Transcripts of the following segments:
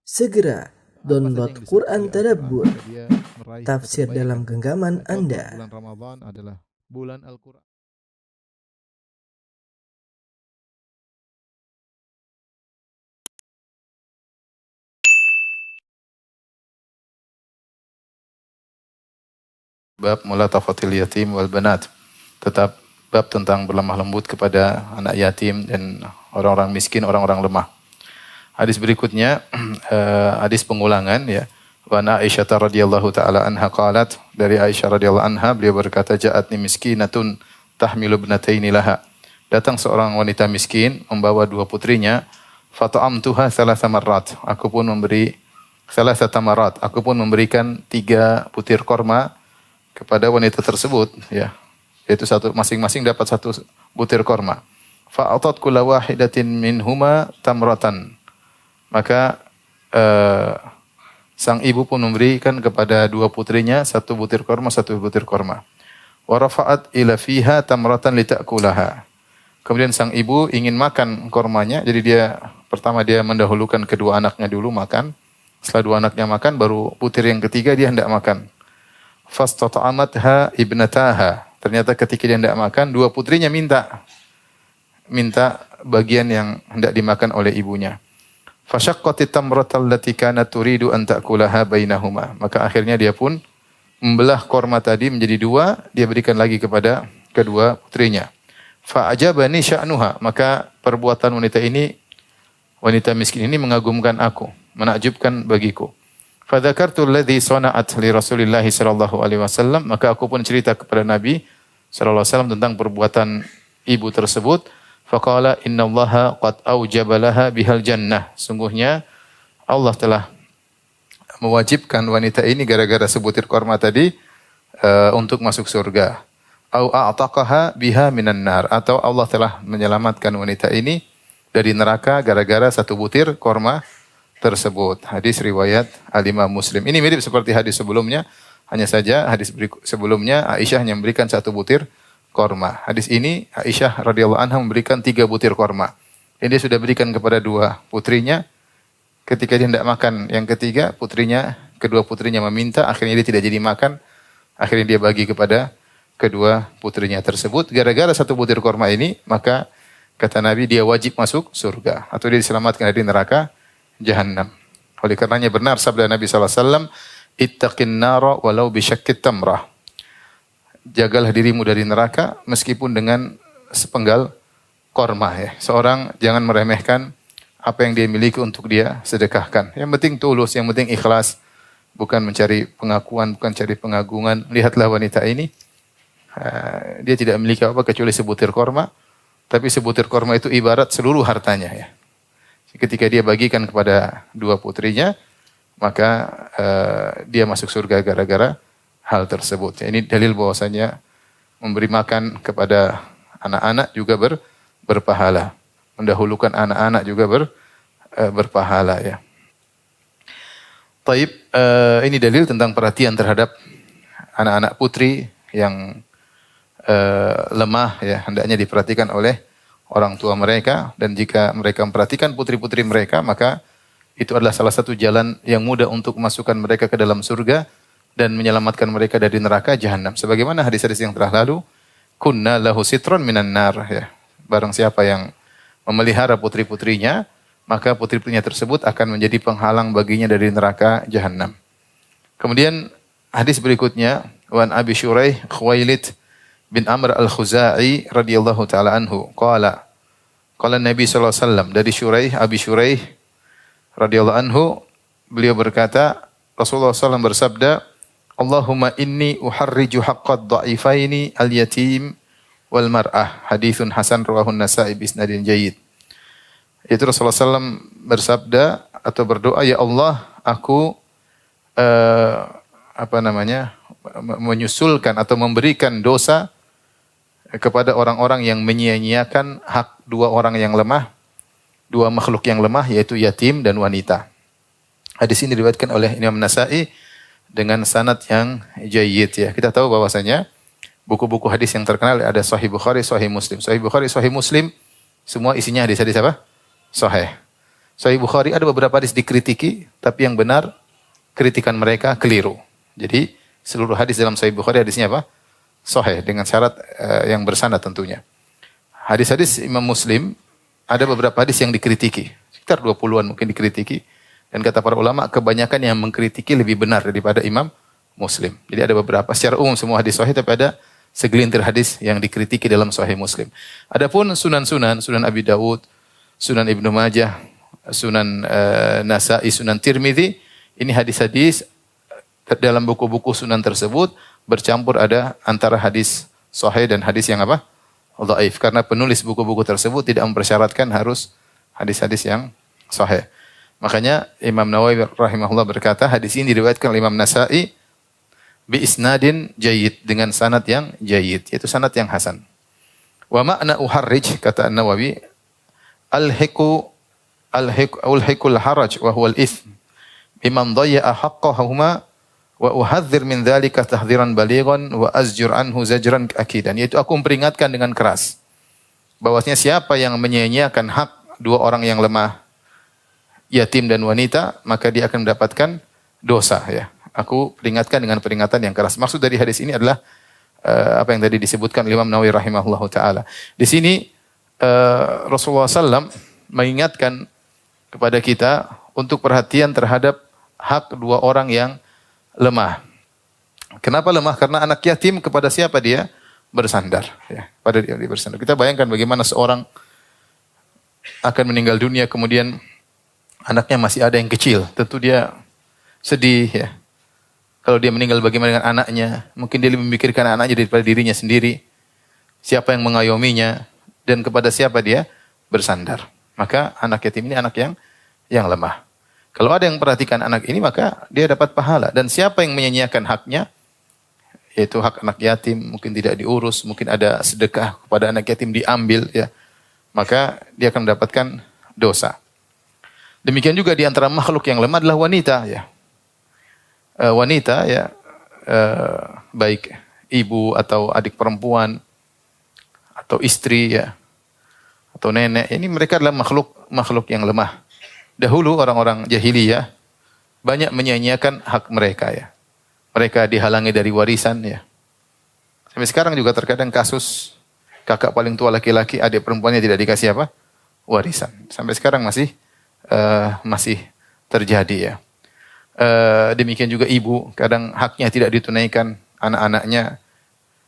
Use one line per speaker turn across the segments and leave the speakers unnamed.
Segera download
yang
Quran
disebut oleh
Tadabbur,
Al-Quran, dia meraih
tafsir
kebaikan.
dalam genggaman
Contoh,
Anda.
bulan Ramadan adalah bulan Al-Quran. Bab mulatafatil yatim wal banat. Tetap bab tentang berlemah lembut kepada anak yatim dan orang-orang miskin, orang-orang lemah. Hadis berikutnya hadis pengulangan ya. Wa Aisyah radhiyallahu taala anha qalat, dari Aisyah radhiyallahu anha beliau berkata, ja'atni miskinatun tahmilu ibnataini laha. Datang seorang wanita miskin membawa dua putrinya, fata'amtuha thalatha marrat. Aku pun memberi thalatha marat. Aku pun memberikan 3 butir korma kepada wanita tersebut ya. Yaitu satu masing-masing dapat 1 butir korma. Fa'atat kulla wahidatin minhuma tamratan. Maka sang ibu pun memberikan kepada 2 putrinya 1 butir korma, 1 butir korma. Wa rafa'at ila fiha tamratan lita'kulaha. Kemudian sang ibu ingin makan kormanya, jadi pertama dia mendahulukan kedua anaknya dulu makan. Setelah 2 anaknya makan, baru butir yang ketiga dia hendak makan. Fastata'amatha ibnataha. Ternyata ketika dia hendak makan, 2 putrinya minta bagian yang hendak dimakan oleh ibunya. Fashaqqatit tamratal lati kanat turidu an ta'kulaha bainahuma. Maka akhirnya dia pun membelah korma tadi menjadi 2, dia berikan lagi kepada kedua putrinya. Fa'ajabani sya'nuha. Maka perbuatan wanita miskin ini mengagumkan aku, menakjubkan bagiku. Fadzakartu alladhi sana'at li Rasulillah sallallahu alaihi wasallam. Maka aku pun cerita kepada Nabi sallallahu alaihi wasallam tentang perbuatan ibu tersebut. Faqala innallaha qad aujaba laha bihal jannah. Sungguhnya Allah telah mewajibkan wanita ini gara-gara sebutir korma tadi untuk masuk surga. Au a'taqaha biha minan nar, atau Allah telah menyelamatkan wanita ini dari neraka gara-gara 1 butir korma tersebut. Hadis riwayat Al-Imam Muslim. Ini mirip seperti hadis sebelumnya, hanya saja hadis sebelumnya Aisyah yang memberikan 1 butir korma. Hadis ini Aisyah radhiyallahu anha memberikan 3 butir korma. Ini dia sudah berikan kepada 2 putrinya. Ketika dia hendak makan yang ketiga, kedua putrinya meminta, akhirnya dia tidak jadi makan. Akhirnya dia bagi kepada kedua putrinya tersebut. Gara-gara 1 butir korma ini, maka kata Nabi dia wajib masuk surga atau dia diselamatkan dari neraka Jahannam. Oleh karenanya benar sabda Nabi SAW, ittaqin nara walau bisyakkit tamrah. Jagalah dirimu dari neraka meskipun dengan sepenggal korma ya. Seorang jangan meremehkan apa yang dia miliki untuk dia sedekahkan. Yang penting tulus, yang penting ikhlas. Bukan mencari pengakuan, bukan cari pengagungan. Lihatlah wanita ini. Dia tidak memiliki apa kecuali sebutir korma. Tapi sebutir korma itu ibarat seluruh hartanya ya. Ketika dia bagikan kepada 2 putrinya, maka dia masuk surga gara-gara hal tersebut. Ini dalil bahwasanya memberi makan kepada anak-anak juga berpahala. Mendahulukan anak-anak juga berpahala ya. Taib, ini dalil tentang perhatian terhadap anak-anak putri yang lemah ya, hendaknya diperhatikan oleh orang tua mereka, dan jika mereka memperhatikan putri-putri mereka, maka itu adalah salah satu jalan yang mudah untuk memasukkan mereka ke dalam surga dan menyelamatkan mereka dari neraka Jahannam. Sebagaimana hadis-hadis yang telah lalu, kunna lahu sitron minan nar ya. Barang siapa yang memelihara putri-putrinya, maka putri-putrinya tersebut akan menjadi penghalang baginya dari neraka Jahannam. Kemudian hadis berikutnya, wan Abi Syuraih Khuwailid bin Amr al-Khuzai radhiyallahu taala anhu qala Nabi sallallahu alaihi wasallam, dari Abi Syuraih radhiyallahu anhu, beliau berkata, Rasulullah SAW bersabda, Allahumma inni uharriju haqqad dha'ifaini al-yatim wal mar'ah. Haditsun hasan rawahun Nasa'i bi isnadin jayyid. Itu Rasulullah SAW bersabda atau berdoa, ya Allah, aku menyusulkan atau memberikan dosa kepada orang-orang yang menyia-nyiakan hak 2 orang yang lemah, 2 makhluk yang lemah, yaitu yatim dan wanita. Hadis ini diriwayatkan oleh Imam Nasa'i dengan sanad yang jayyid ya. Kita tahu bahwasanya buku-buku hadis yang terkenal ada Sahih Bukhari, Sahih Muslim. Sahih Bukhari, Sahih Muslim semua isinya hadis-hadis apa? Sahih. Sahih Bukhari ada beberapa hadis dikritiki, tapi yang benar kritikan mereka keliru. Jadi seluruh hadis dalam Sahih Bukhari hadisnya apa? Sahih dengan syarat yang bersanad tentunya. Hadis-hadis Imam Muslim ada beberapa hadis yang dikritiki, sekitar 20-an mungkin dikritiki. Dan kata para ulama kebanyakan yang mengkritiki lebih benar daripada Imam Muslim. Jadi ada beberapa, secara umum semua hadis sahih, tapi ada segelintir hadis yang dikritiki dalam Sahih Muslim. Adapun sunan-sunan, Sunan Abi Dawud, Sunan Ibnu Majah, Sunan Nasa'i, Sunan Tirmidzi, ini hadis-hadis dalam buku-buku sunan tersebut bercampur ada antara hadis sahih dan hadis yang apa? Dhaif. Karena penulis buku-buku tersebut tidak mempersyaratkan harus hadis-hadis yang sahih. Makanya Imam Nawawi rahimahullah berkata, hadis ini diriwayatkan oleh Imam Nasa'i bi isnadin jayyid, dengan sanad yang jayyid, yaitu sanad yang hasan. Wa ma'na uharrij, kata An-Nawawi, alhiqul haraj wa huwa al-itsm biman dayya'a haqqahuma wa uhadzir min dzalika tahdhiran balighan wa azjur anhu zajran akidan, yaitu aku memperingatkan dengan keras bahwasanya siapa yang menyia-nyiakan hak dua orang yang lemah, yatim dan wanita, maka dia akan mendapatkan dosa, ya. Aku peringatkan dengan peringatan yang keras. Maksud dari hadis ini adalah apa yang tadi disebutkan Imam Nawawi rahimahullahu taala. Di sini Rasulullah SAW mengingatkan kepada kita untuk perhatian terhadap hak dua orang yang lemah. Kenapa lemah? Karena anak yatim kepada siapa dia bersandar, ya. Pada dia bersandar. Kita bayangkan bagaimana seorang akan meninggal dunia, kemudian anaknya masih ada yang kecil, tentu dia sedih, ya. Kalau dia meninggal bagaimana dengan anaknya? Mungkin dia lebih memikirkan anaknya daripada dirinya sendiri. Siapa yang mengayominya dan kepada siapa dia bersandar. Maka anak yatim ini anak yang lemah. Kalau ada yang perhatikan anak ini, maka dia dapat pahala. Dan siapa yang menyia-nyiakan haknya, yaitu hak anak yatim, mungkin tidak diurus, mungkin ada sedekah kepada anak yatim diambil, ya, maka dia akan mendapatkan dosa. Demikian juga di antara makhluk yang lemah adalah wanita, ya. Wanita, ya, baik ibu atau adik perempuan atau istri, ya, atau nenek, ini mereka adalah makhluk yang lemah. Dahulu orang-orang jahiliyah banyak menyia-nyiakan hak mereka, ya. Mereka dihalangi dari warisan, ya. Sampai sekarang juga terkadang kasus kakak paling tua laki-laki, adik perempuannya tidak dikasih apa? Warisan. Sampai sekarang masih terjadi, ya. Demikian juga ibu, kadang haknya tidak ditunaikan, anak-anaknya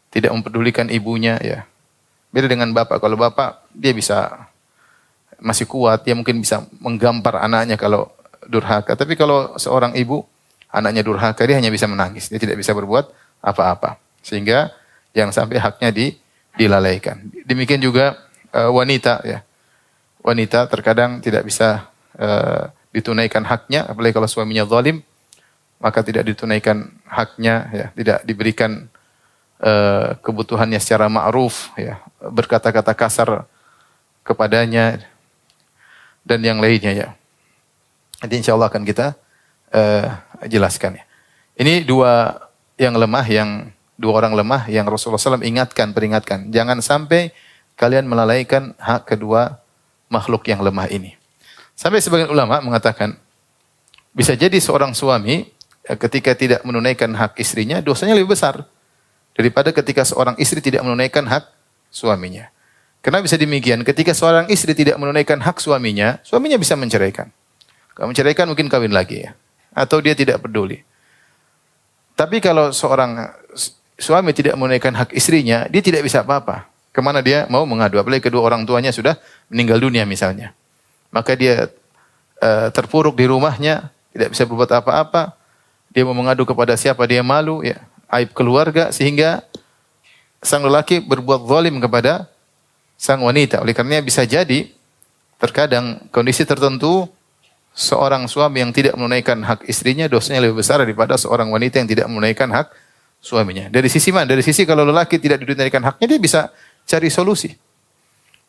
tidak mempedulikan ibunya, ya. Beda dengan bapak. Kalau bapak dia bisa masih kuat, dia mungkin bisa menggampar anaknya kalau durhaka. Tapi kalau seorang ibu, anaknya durhaka, dia hanya bisa menangis, dia tidak bisa berbuat apa-apa. Sehingga yang sampai haknya dilalaikan. Demikian juga wanita, ya. Wanita terkadang tidak bisa ditunaikan haknya, apalagi kalau suaminya zalim, maka tidak ditunaikan haknya, ya, tidak diberikan kebutuhannya secara ma'ruf, ya, berkata-kata kasar kepadanya dan yang lainnya, ya. Nanti insyaallah akan kita jelaskan, ya. Ini dua orang lemah yang Rasulullah SAW peringatkan, jangan sampai kalian melalaikan hak kedua makhluk yang lemah ini. Sampai sebagian ulama mengatakan, bisa jadi seorang suami ketika tidak menunaikan hak istrinya, dosanya lebih besar daripada ketika seorang istri tidak menunaikan hak suaminya. Kenapa bisa demikian? Ketika seorang istri tidak menunaikan hak suaminya, suaminya bisa menceraikan. Kalau menceraikan mungkin kawin lagi, ya. Atau dia tidak peduli. Tapi kalau seorang suami tidak menunaikan hak istrinya, dia tidak bisa apa-apa. Kemana dia mau mengadu? Apalagi kedua orang tuanya sudah meninggal dunia misalnya. Maka dia terpuruk di rumahnya, tidak bisa berbuat apa-apa. Dia mau mengadu kepada siapa, dia malu, ya, aib keluarga, sehingga sang lelaki berbuat zalim kepada sang wanita. Oleh karenanya bisa jadi terkadang kondisi tertentu seorang suami yang tidak menunaikan hak istrinya dosanya lebih besar daripada seorang wanita yang tidak menunaikan hak suaminya. Dari sisi mana? Dari sisi kalau lelaki tidak ditunaikan haknya, dia bisa cari solusi.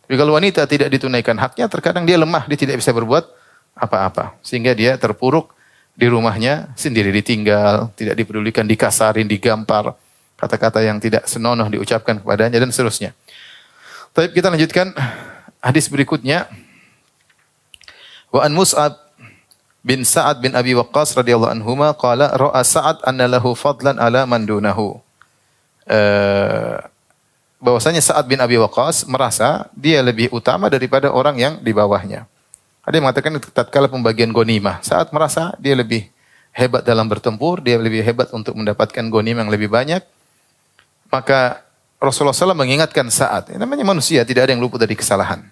Tapi kalau wanita tidak ditunaikan haknya, terkadang dia lemah, dia tidak bisa berbuat apa-apa. Sehingga dia terpuruk di rumahnya sendiri, ditinggal, tidak dipedulikan, dikasarin, digampar, kata-kata yang tidak senonoh diucapkan kepadanya, dan seterusnya. Tapi kita lanjutkan hadis berikutnya. Wa an Mus'ab bin Sa'ad bin Abi Waqqas radhiyallahu anhuma qala ra'a Sa'ad anna lahu fadlan ala man dunahu. Bahwasanya Sa'ad bin Abi Waqqas merasa dia lebih utama daripada orang yang di bawahnya. Ada yang mengatakan tatkala pembagian ghanimah, Sa'ad merasa dia lebih hebat dalam bertempur, dia lebih hebat untuk mendapatkan ghanimah yang lebih banyak. Maka Rasulullah SAW mengingatkan Sa'ad. Namanya manusia, tidak ada yang luput dari kesalahan.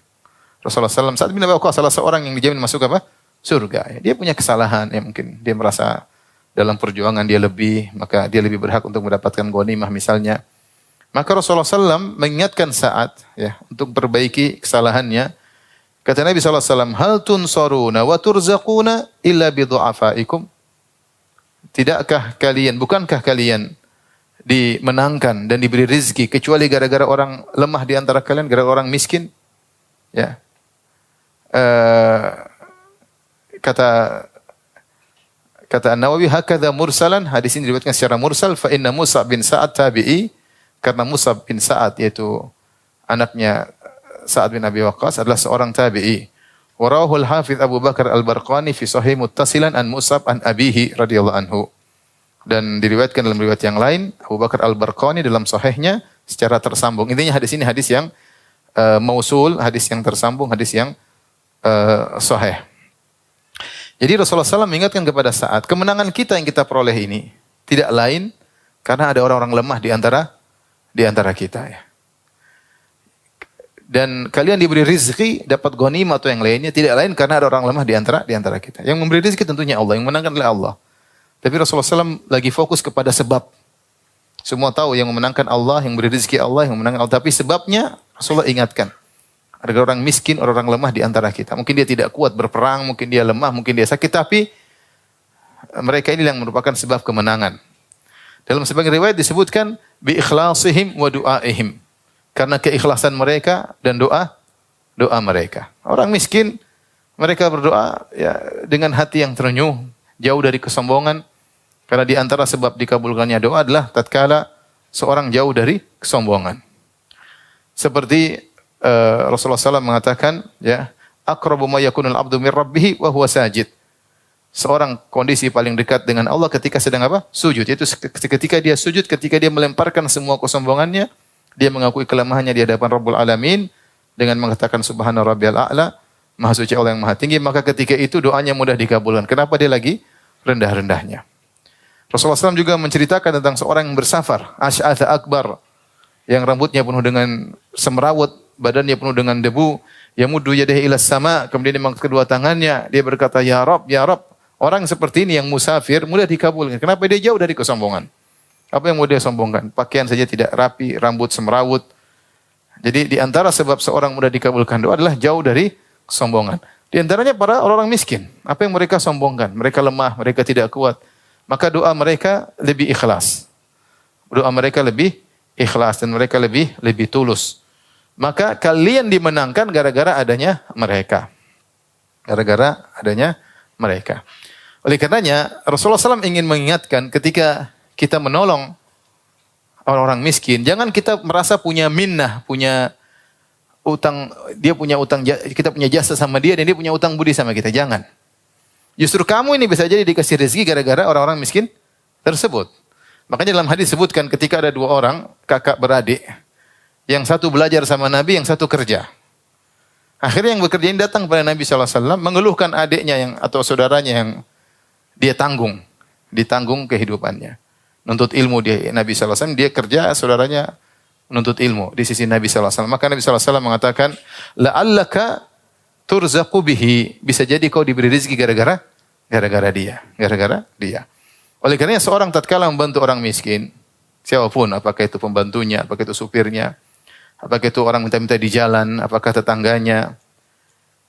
Rasulullah SAW, Sa'ad bin Abi Waqqas salah seorang yang dijamin masuk apa? Surga. Dia punya kesalahan, ya mungkin dia merasa dalam perjuangan dia lebih, maka dia lebih berhak untuk mendapatkan ghanimah misalnya. Maka Rasulullah SAW mengingatkan Sa'ad ya untuk perbaiki kesalahannya. Kata Nabi SAW, hal tunsaruna wa turzaquna illa bidu'afaikum. Bukankah kalian dimenangkan dan diberi rizki kecuali gara-gara orang lemah di antara kalian, gara-gara orang miskin? Ya. Kata An-Nawawi, hakadha mursalan, hadis ini diriwayatkan secara mursal, fa inna Musa bin Sa'ad tabi'i, karena Musa bin Sa'ad yaitu anaknya Sa'ad bin Abi Waqqas adalah seorang tabi'i. Wa rawahu al-Hafiz Abu Bakar Al-Barqani fi Sahih Muttasilan an Mus'ab an abihi radhiyallahu anhu. Dan diriwayatkan dalam riwayat yang lain Abu Bakar Al-Barqani dalam sahihnya secara tersambung. Intinya hadis ini hadis yang mausul, hadis yang tersambung, hadis yang sahih. Jadi Rasulullah SAW mengingatkan kepada Sa'ad, kemenangan kita yang kita peroleh ini tidak lain karena ada orang-orang lemah di antara kita ya. Dan kalian diberi rizki, dapat ghanimah atau yang lainnya tidak lain karena ada orang lemah di antara kita. Yang memberi rizki tentunya Allah, yang menangkan adalah Allah. Tapi Rasulullah SAW lagi fokus kepada sebab. Semua tahu yang memenangkan Allah, yang memberi rizki Allah, yang memenangkan Allah. Tapi sebabnya Rasulullah ingatkan. Ada orang miskin, orang lemah di antara kita. Mungkin dia tidak kuat berperang, mungkin dia lemah, mungkin dia sakit. Tapi mereka ini yang merupakan sebab kemenangan. Dalam sebagian riwayat disebutkan bi ikhlasihim wa du'aihim. Karena keikhlasan mereka dan doa mereka. Orang miskin, mereka berdoa ya dengan hati yang terenyuh, jauh dari kesombongan. Karena di antara sebab dikabulkannya doa adalah tatkala seorang jauh dari kesombongan. Seperti Rasulullah SAW mengatakan, ya, aqrabu ma yakunul abdu min rabbih wa huwa sajid. Seorang kondisi paling dekat dengan Allah ketika sedang apa? Sujud. Itu ketika dia sujud, ketika dia melemparkan semua kesombongannya, dia mengakui kelemahannya di hadapan Rabbul Alamin dengan mengatakan subhana rabbiyal a'la, maha suci Allah yang maha tinggi, maka ketika itu doanya mudah dikabulkan. Kenapa dia lagi rendah-rendahnya? Rasulullah SAW juga menceritakan tentang seorang yang bersafar, asy'atha akbar, yang rambutnya penuh dengan semrawut, badannya penuh dengan debu, yamuddu yadayhi ila sama, kemudian dia mengangkat kedua tangannya, dia berkata ya Rabb, ya Rabb. Orang seperti ini yang musafir mudah dikabulkan. Kenapa dia jauh dari kesombongan? Apa yang mau dia sombongkan? Pakaian saja tidak rapi, rambut semrawut. Jadi di antara sebab seorang mudah dikabulkan doa adalah jauh dari kesombongan. Di antaranya para orang miskin. Apa yang mereka sombongkan? Mereka lemah, mereka tidak kuat. Maka doa mereka lebih ikhlas. Doa mereka lebih ikhlas dan mereka lebih tulus. Maka kalian dimenangkan gara-gara adanya mereka. Gara-gara adanya mereka. Oleh karenanya Rasulullah SAW ingin mengingatkan ketika kita menolong orang-orang miskin, jangan kita merasa punya minnah, punya utang, dia punya utang, kita punya jasa sama dia dan dia punya utang budi sama kita. Jangan. Justru kamu ini bisa jadi dikasih rezeki gara-gara orang-orang miskin tersebut. Makanya dalam hadis disebutkan ketika ada dua orang kakak beradik, yang satu belajar sama Nabi, yang satu kerja. Akhirnya yang bekerja ini datang kepada Nabi SAW mengeluhkan adiknya atau saudaranya yang dia ditanggung kehidupannya. Nuntut ilmu dia, Nabi SAW, dia kerja, saudaranya menuntut ilmu di sisi Nabi SAW. Maka Nabi SAW mengatakan, la'allaka turzaqu bihi, bisa jadi kau diberi rezeki gara-gara dia. Oleh karenanya seorang tatkala membantu orang miskin, siapapun, apakah itu pembantunya, apakah itu supirnya, apakah itu orang minta-minta di jalan, apakah tetangganya,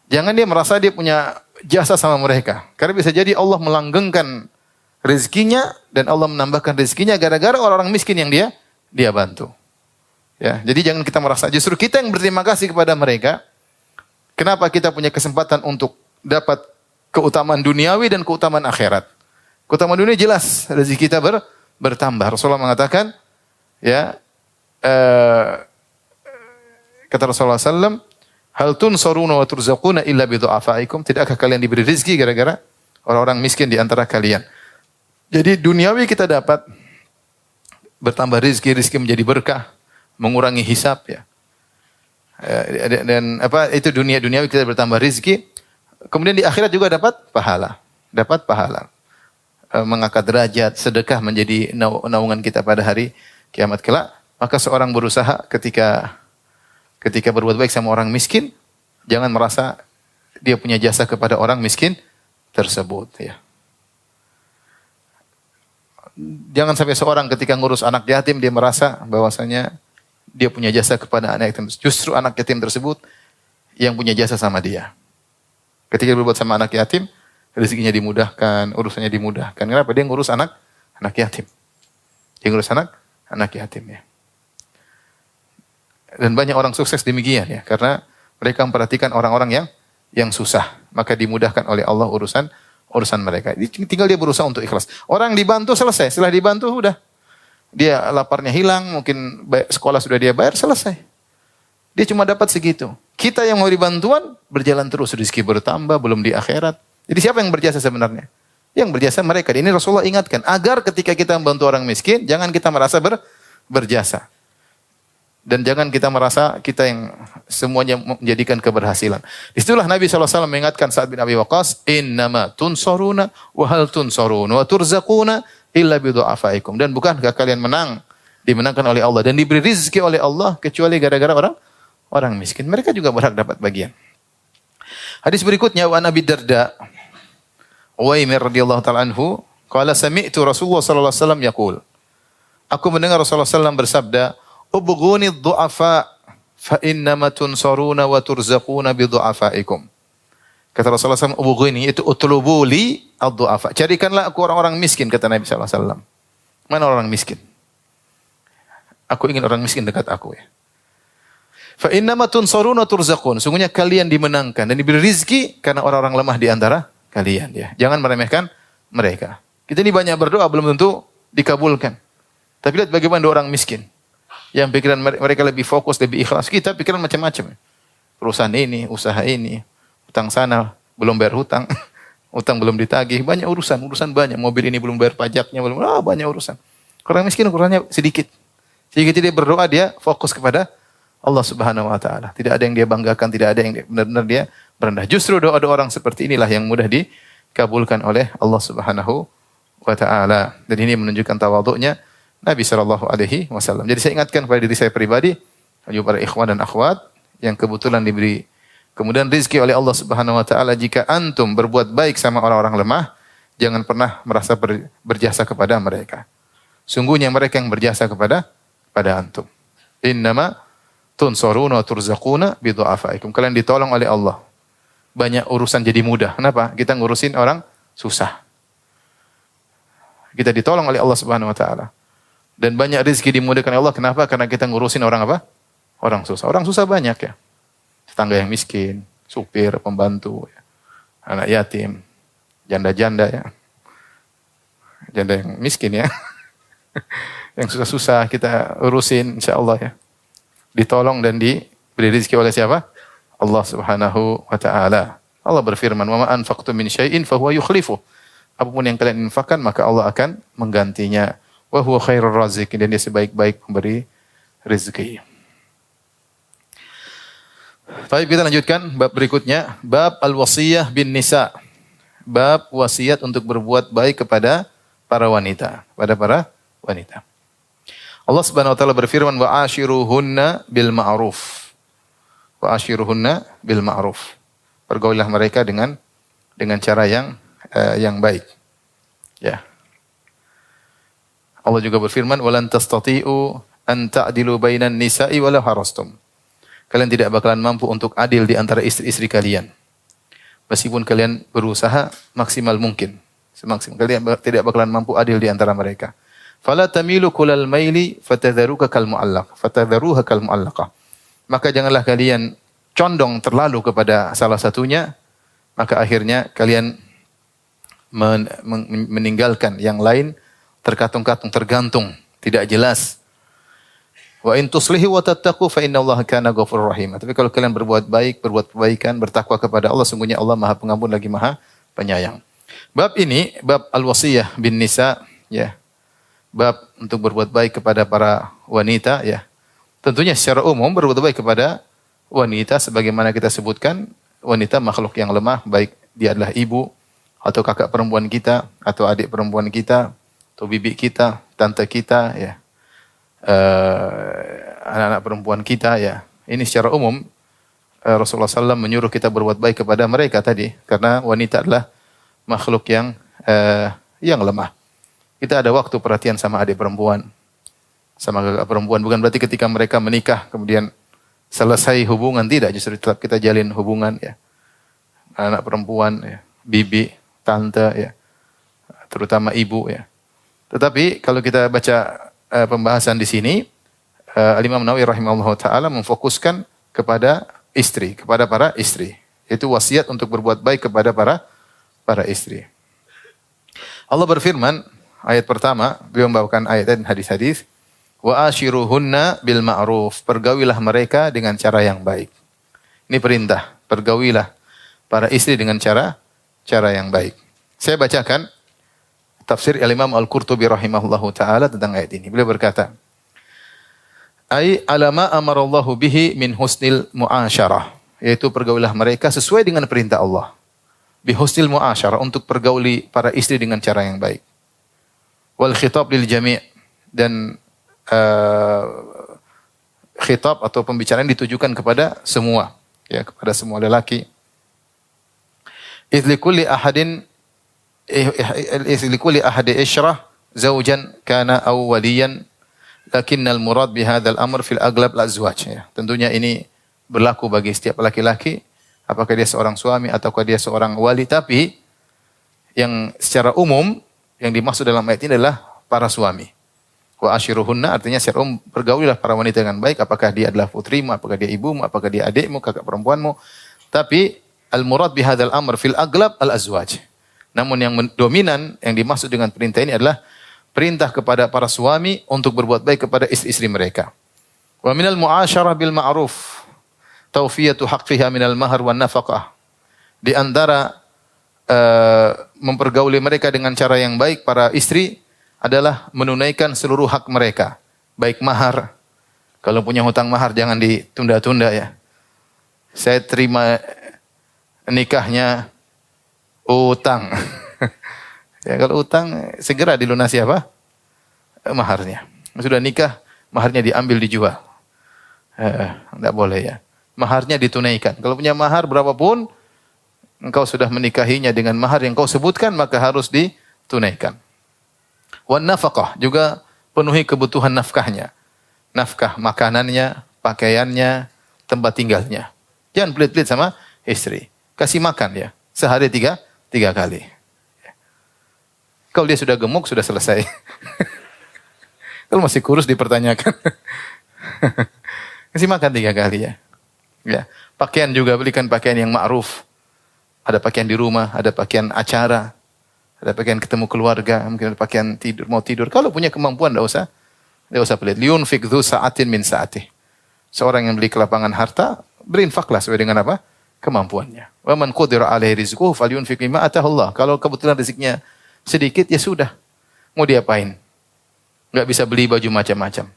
jangan dia merasa dia punya jasa sama mereka. Karena bisa jadi Allah melanggengkan rezekinya dan Allah menambahkan rezekinya gara-gara orang-orang miskin yang dia bantu. Ya, jadi jangan kita merasa justru kita yang berterima kasih kepada mereka. Kenapa kita punya kesempatan untuk dapat keutamaan duniawi dan keutamaan akhirat? Keutamaan dunia jelas rezeki kita bertambah. Rasulullah mengatakan, ya, kata Rasulullah SAW, Hal tunsaruna wa turzaquna illa bi du'afaikum? Tidakkah kalian diberi rezeki gara-gara orang-orang miskin di antara kalian? Jadi duniawi kita dapat bertambah rezeki menjadi berkah, mengurangi hisab ya. Dan apa itu duniawi kita bertambah rezeki, kemudian di akhirat juga dapat pahala. Mengangkat derajat, sedekah menjadi naungan kita pada hari kiamat kelak. Maka seorang berusaha ketika berbuat baik sama orang miskin, jangan merasa dia punya jasa kepada orang miskin tersebut ya. Jangan sampai seorang ketika ngurus anak yatim dia merasa bahwasanya dia punya jasa kepada anak yatim. Justru anak yatim tersebut yang punya jasa sama dia. Ketika berbuat sama anak yatim, rezekinya dimudahkan, urusannya dimudahkan. Kenapa? Dia ngurus anak yatim. Dia ngurus anak yatim ya. Dan banyak orang sukses demikian ya, karena mereka memperhatikan orang-orang yang susah, maka dimudahkan oleh Allah urusan mereka. Tinggal dia berusaha untuk ikhlas. Orang dibantu selesai, setelah dibantu udah. Dia laparnya hilang, mungkin sekolah sudah dia bayar, selesai. Dia cuma dapat segitu. Kita yang mau bantuan berjalan terus, rezeki bertambah, belum di akhirat. Jadi siapa yang berjasa sebenarnya? Yang berjasa mereka. Ini Rasulullah ingatkan, agar ketika kita membantu orang miskin, jangan kita merasa berjasa. Dan jangan kita merasa kita yang semuanya menjadikan keberhasilan. Disitulah Nabi SAW mengingatkan Sa'ad bin Abi Waqqas, innama tunsaruna wa hal tunsaruna wa turzaquna illa bidu'afaikum. Dan bukankah kalian dimenangkan oleh Allah dan diberi rezeki oleh Allah kecuali gara-gara orang miskin. Mereka juga berhak dapat bagian. Hadis berikutnya wa Nabi Darda Uwaimir radhiyallahu ta'ala anhu qala sami'tu Rasulullah sallallahu alaihi wasallam yaqul. Aku mendengar Rasulullah SAW bersabda, ubghuni dhu'afa fa innama tunsaruna wa turzaquna bi dhu'afaikum. Kata Rasulullah SAW, ubghuni itu utlubu li ad-dhu'afa. Carikanlah aku orang-orang miskin, kata Nabi sallallahu alaihi wasallam. Mana orang miskin? Aku ingin orang miskin dekat aku ya. Fa innama tunsaruna wa turzaqun. Sungguhnya kalian dimenangkan dan diberi rezeki karena orang-orang lemah di antara kalian ya. Jangan meremehkan mereka. Kita ini banyak berdoa belum tentu dikabulkan. Tapi lihat bagaimana orang miskin. Yang pikiran mereka lebih fokus, lebih ikhlas. Kita pikiran macam-macam. Perusahaan ini, usaha ini, hutang sana, belum bayar hutang. Hutang belum ditagih, banyak urusan banyak. Mobil ini belum bayar pajaknya, banyak urusan. Orang miskin ukurannya sedikit. Sehingga dia berdoa, dia fokus kepada Allah Subhanahu wa taala. Tidak ada yang dia banggakan, tidak ada yang benar-benar dia berendah. Justru doa-doa orang seperti inilah yang mudah dikabulkan oleh Allah Subhanahu wa taala. Dan ini menunjukkan tawadhu'nya Nabi sallallahu alaihi wasallam. Jadi saya ingatkan pada diri saya pribadi, juga para ikhwan dan akhwat yang kebetulan diberi kemudian rezeki oleh Allah Subhanahu wa taala, jika antum berbuat baik sama orang-orang lemah, jangan pernah merasa berjasa kepada mereka. Sungguhnya mereka yang berjasa kepada antum. Innama tunsaruna wa turzaquna bi du'afaikum. Kalian ditolong oleh Allah. Banyak urusan jadi mudah. Kenapa? Kita ngurusin orang susah. Kita ditolong oleh Allah Subhanahu wa taala. Dan banyak rezeki dimudahkan oleh Allah. Kenapa? Karena kita ngurusin orang apa? Orang susah. Orang susah banyak ya. Tetangga yang miskin, supir, pembantu, ya. Anak yatim, janda-janda ya. Janda yang miskin ya. Yang susah-susah kita urusin insyaAllah ya. Ditolong dan diberi rezeki oleh siapa? Allah Subhanahu wa taala. Allah berfirman, "Wa ma anfaqtum min syai'in fa huwa yukhlifuh." Apapun yang kalian infakkan maka Allah akan menggantinya. Wa huwa khairur raziqin, dan dia sebaik-baik pemberi rezeki. Baik, kita lanjutkan bab berikutnya, bab al-wasiyah bin nisa. Bab wasiat untuk berbuat baik kepada para wanita, Allah Subhanahu wa taala berfirman, wa ashiruhunna bil ma'ruf. Wa ashiruhunna bil ma'ruf. Pergaulilah mereka dengan cara yang baik. Ya. Allah juga berfirman, walan tastati'u an ta'dilu bainan nisa'i walau harastum. Kalian tidak bakalan mampu untuk adil di antara istri-istri kalian. Meskipun kalian berusaha maksimal mungkin. Semaksimal kalian tidak bakalan mampu adil di antara mereka. Fala tamilu kullal maili fatadharuha kal mu'allaqah. Maka janganlah kalian condong terlalu kepada salah satunya, maka akhirnya kalian meninggalkan yang lain, terkatung-katung, tergantung, tidak jelas. Wa in tuslihu wa tattaqu fa innallaha kana ghafurur rahim. Tapi kalau kalian berbuat baik, berbuat kebaikan, bertakwa kepada Allah, sungguhnya Allah Maha Pengampun lagi Maha Penyayang. Bab ini, bab al-wasiyah bin nisa, ya. Bab untuk berbuat baik kepada para wanita, ya. Tentunya secara umum berbuat baik kepada wanita sebagaimana kita sebutkan, wanita makhluk yang lemah, baik dia adalah ibu atau kakak perempuan kita atau adik perempuan kita atau bibi kita, tante kita, ya. Anak-anak perempuan kita, ya. Ini secara umum Rasulullah SAW menyuruh kita berbuat baik kepada mereka tadi karena wanita adalah makhluk yang lemah. Kita ada waktu perhatian sama adik perempuan, sama kakak perempuan. Bukan berarti ketika mereka menikah kemudian selesai hubungan, tidak. Justru tetap kita jalin hubungan, ya. Anak perempuan, ya. Bibi, tante, ya. Terutama ibu, ya. Tetapi kalau kita baca pembahasan di sini, Imam Nawawi rahimahullah taala memfokuskan kepada istri, kepada para istri. Itu wasiat untuk berbuat baik kepada para istri. Allah berfirman, ayat pertama, beliau membawakan ayat dan hadis-hadis, wa ashiruhunna bil ma'ruf, pergaulilah mereka dengan cara yang baik. Ini perintah, pergaulilah para istri dengan cara yang baik. Saya bacakan tafsir Imam Al-Qurtubi rahimahullahu taala tentang ayat ini. Beliau berkata, ai alama amarallahu bihi min husnil muasyarah, yaitu pergaulilah mereka sesuai dengan perintah Allah. Bi husnil muasyarah, untuk pergauli para istri dengan cara yang baik. Wal khitab lil jami', dan khitab atau pembicaraan ditujukan kepada semua, ya, kepada semua lelaki. Likulli ahadi isyrah zaujan kana aw waliyan, lakinnal murad bihadzal amr fil aglab al-azwaj, ya. Tentunya ini berlaku bagi setiap laki-laki, apakah dia seorang suami ataukah dia seorang wali, tapi yang secara umum yang dimaksud dalam ayat ini adalah para suami. Wa ashiruhunna artinya secara umum pergaulilah para wanita dengan baik, apakah dia adalah putrimu, apakah dia ibumu, apakah dia adikmu, kakak perempuanmu. Tapi al-murad bihadzal amr fil aglab al-azwaj. Namun yang dominan yang dimaksud dengan perintah ini adalah perintah kepada para suami untuk berbuat baik kepada istri-istri mereka. Wa minal mu'asyarah bil ma'ruf tawfiyatu haqqiha minal mahar wan nafaqah. Di antara mempergauli mereka dengan cara yang baik para istri adalah menunaikan seluruh hak mereka, baik mahar. Kalau punya hutang mahar jangan ditunda-tunda, ya. Saya terima nikahnya utang. Ya, kalau utang segera dilunasi apa? Maharnya. Sudah nikah, maharnya diambil dijual. Tidak boleh, ya. Maharnya ditunaikan. Kalau punya mahar berapapun, engkau sudah menikahinya dengan mahar yang kau sebutkan, maka harus ditunaikan. Wan nafaqah, juga penuhi kebutuhan nafkahnya. Nafkah makanannya, pakaiannya, tempat tinggalnya. Jangan pelit-pelit sama istri. Kasih makan, ya. Sehari tiga kali. Kalau dia sudah gemuk, sudah selesai. Kalau masih kurus dipertanyakan. Kasih makan 3 kali, ya. Ya. Pakaian juga, belikan pakaian yang ma'ruf. Ada pakaian di rumah, ada pakaian acara, ada pakaian ketemu keluarga, mungkin ada pakaian tidur, mau tidur. Kalau punya kemampuan, tidak usah pelit. Liunfik dzu sa'atin min sa'atih. Seorang yang beli kelapangan harta, berinfaklah sesuai dengan apa? Kemampuannya. Wa man qudira alaihi rizquhu falyunfiq mimma atahu Allah. Kalau kebetulan rezekinya sedikit, ya sudah. Mau diapain? Enggak bisa beli baju macam-macam.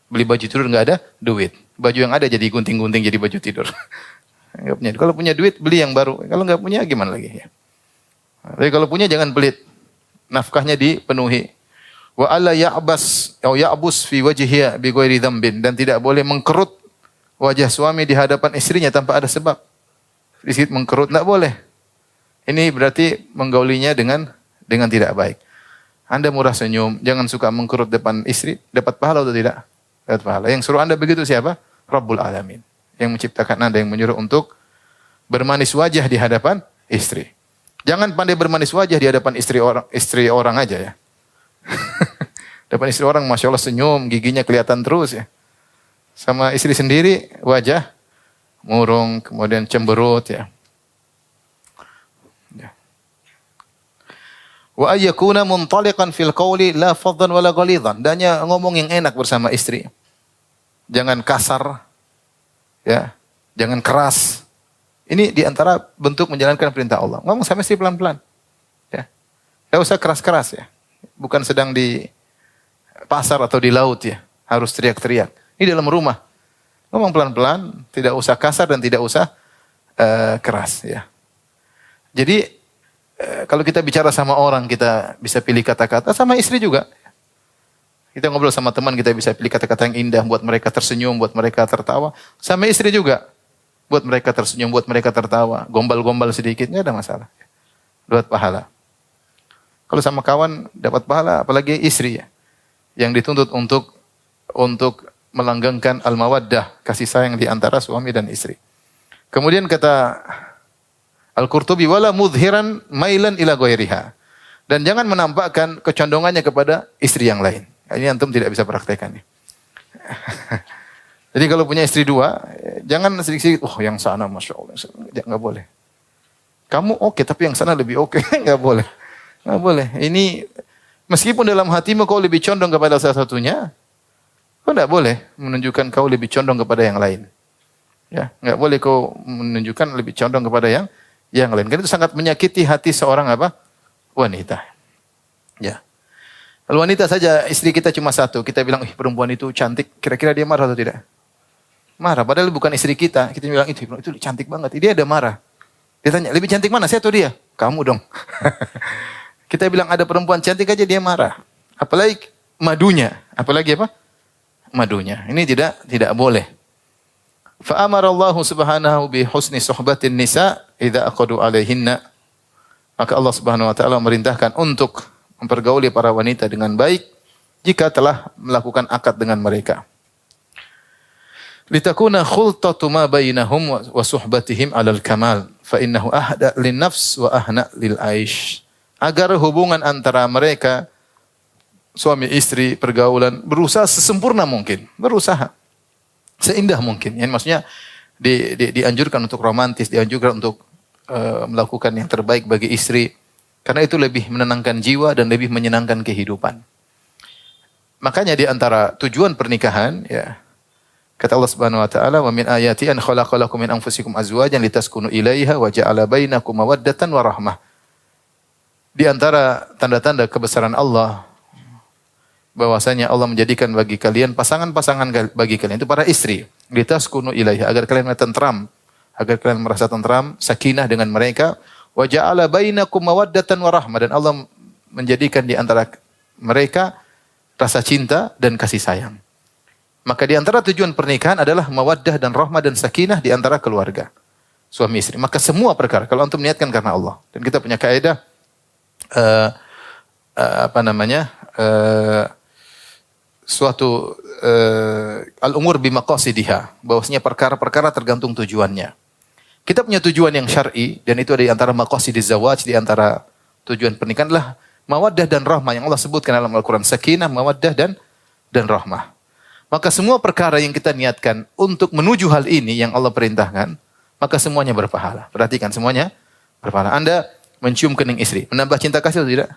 Beli baju tidur enggak ada duit. Baju yang ada jadi gunting-gunting jadi baju tidur. Enggak punya. Kalau punya duit beli yang baru. Kalau enggak punya gimana lagi, ya. Tapi kalau punya jangan pelit. Nafkahnya dipenuhi. Wa alla ya'bas atau ya'bus fi wajhiha bi ghairi dzambin, dan tidak boleh mengkerut wajah suami di hadapan istrinya tanpa ada sebab. Sedikit mengkerut enggak boleh. Ini berarti menggaulinya dengan tidak baik. Anda murah senyum, jangan suka mengkerut depan istri, dapat pahala atau tidak? Dapat pahala. Yang suruh Anda begitu siapa? Rabbul Alamin. Yang menciptakan Anda, yang menyuruh untuk bermanis wajah di hadapan istri. Jangan pandai bermanis wajah di hadapan istri orang aja, ya. Depan istri orang, Masya Allah senyum, giginya kelihatan terus, ya. Sama istri sendiri, wajah murung, kemudian cemberut, ya. Wa ayyakuna muntaliqan fil qawli la faddan wala ghalidhan. Dannya ngomong yang enak bersama istri. jangan kasar, ya, jangan keras. Ini di antara bentuk menjalankan perintah Allah. Ngomong sama istri pelan-pelan. Ya. Enggak usah keras-keras ya. Bukan sedang di pasar atau di laut ya. Harus teriak-teriak. Ini dalam rumah. Ngomong pelan-pelan, tidak usah kasar dan tidak usah keras ya. Jadi kalau kita bicara sama orang, kita bisa pilih kata-kata, sama istri juga. Kita ngobrol sama teman, kita bisa pilih kata-kata yang indah buat mereka tersenyum, buat mereka tertawa. Sama istri juga. Buat mereka tersenyum, buat mereka tertawa. Gombal-gombal sedikit, nggak ada masalah. Dapat pahala. Kalau sama kawan dapat pahala, apalagi istri ya. Yang dituntut untuk melanggengkan al-mawaddah, kasih sayang di antara suami dan istri. Kemudian kata Al-Qurtubi, wala mudhiran mailan ila ghairiha. Dan jangan menampakkan kecondongannya kepada istri yang lain. Ini antum tidak bisa praktekkan. Jadi kalau punya istri dua, jangan sedikit-sedikit, oh yang sana Masya Allah. Nggak boleh. Kamu oke, tapi yang sana lebih oke. Nggak boleh. Nggak boleh. Ini, meskipun dalam hatimu kau lebih condong kepada salah satunya, kau nggak boleh menunjukkan kau lebih condong kepada yang lain. Ya, nggak boleh kau menunjukkan lebih condong kepada yang lain. Karena itu sangat menyakiti hati seorang apa? Wanita. Ya. Kalau wanita saja, istri kita cuma satu, kita bilang, perempuan itu cantik, kira-kira dia marah atau tidak? Marah, padahal bukan istri kita. Kita bilang itu cantik banget. Dia ada marah. Dia tanya, lebih cantik mana, saya atau dia? Kamu dong. Kita bilang ada perempuan cantik aja dia marah. Apalagi madunya. Apalagi apa? Madunya. Ini tidak boleh. Fa amarallahu subhanahu bi husni suhbatin nisa idza aqadu alaihinna. Maka Allah Subhanahu wa taala memerintahkan untuk mempergauli para wanita dengan baik jika telah melakukan akad dengan mereka. Litakuna khultatu ma bainahum wa suhbatihim 'alal kamal fa innahu ahda lin nafs wa ahna lil aish. Agar hubungan antara mereka suami istri pergaulan berusaha sesempurna mungkin, berusaha seindah mungkin. Yang maksudnya dianjurkan untuk romantis, dianjurkan untuk melakukan yang terbaik bagi istri karena itu lebih menenangkan jiwa dan lebih menyenangkan kehidupan. Makanya di antara tujuan pernikahan ya kata Allah Subhanahu wa taala, "Wa min ayati an khalaqalakum min anfusikum azwajan litaskunu ilaiha wa ja'ala bainakum mawaddatan wa rahmah." Di antara tanda-tanda kebesaran Allah bahwasanya Allah menjadikan bagi kalian pasangan-pasangan bagi kalian itu para istri, litaskunu ilaiha agar kalian tentram, agar kalian merasa tentram, sakinah dengan mereka, wa ja'ala bainakum mawaddatan wa rahmah dan Allah menjadikan di antara mereka rasa cinta dan kasih sayang. Maka di antara tujuan pernikahan adalah mawaddah dan rahmah dan sakinah di antara keluarga. Suami istri. Maka semua perkara, kalau antum niatkan karena Allah. Dan kita punya kaidah, al-umur bimaqasidiha. Bahwasanya perkara-perkara tergantung tujuannya. Kita punya tujuan yang syar'i, dan itu ada di antara maqasidiz zawaj, di antara tujuan pernikahan adalah mawaddah dan rahmah. Yang Allah sebutkan dalam Al-Quran. Sakinah, mawaddah dan rahmah. Maka semua perkara yang kita niatkan untuk menuju hal ini yang Allah perintahkan, maka semuanya berpahala. Perhatikan semuanya berpahala. Anda mencium kening istri, menambah cinta kasih atau tidak?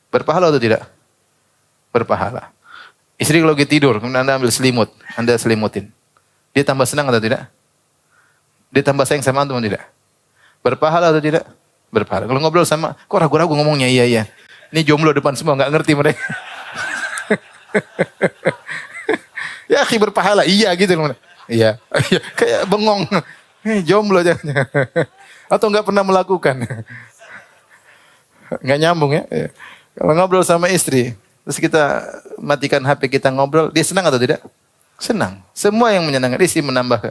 Berpahala atau tidak? Berpahala. Istri kalau lagi tidur, kemudian Anda ambil selimut, Anda selimutin. Dia tambah senang atau tidak? Dia tambah sayang sama antum atau tidak? Berpahala atau tidak? Berpahala. Kalau ngobrol sama, kok ragu-ragu ngomongnya, iya. Ini jomblo depan semua, nggak ngerti mereka. Ya akhi berpahala, iya gitu. Iya, kayak bengong. Jomblo jangan. Atau enggak pernah melakukan. Enggak nyambung ya. Kalau ngobrol sama istri, terus kita matikan HP kita ngobrol, dia senang atau tidak? Senang. Semua yang menyenangkan istri menambah